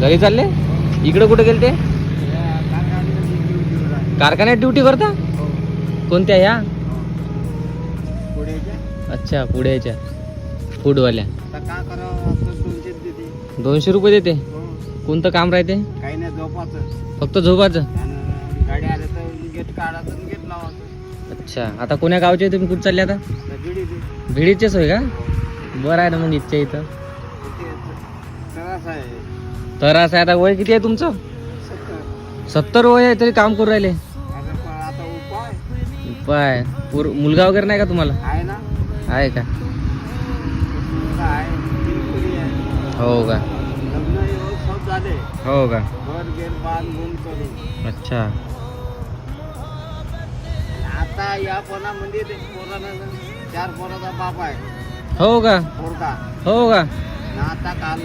घरी चालले? इकडे कुठे गेले ते? कारखान्यात ड्युटी करता? कोणत्या ह्या? अच्छा, पुढेच्या फूडवाल्या. 200 रुपये देते. कोणतं काम राहते? काही नाही, झोपाचं. फक्त झोपाचं? गाडी आल्या तर गेट काढायचं, गेट लावायचं. अच्छा, आता कोण्या गावचे तुम्ही? कुठे चालले आता? भिडीचेच होय का? बरं आहे ना मग इच्छा इथं. तरास आहे. आता वय किती आहे तुमचं? 70 वय आहे तरी काम करू राहिले. आता उपाय मुलगा वगैरे नाही का तुम्हाला? आहे ना. आहे का? हो का? हो का? अच्छा. आता या पोरामध्ये 4 पोराचा बाप आहे. हो का? पोरगा. हो का? आता काल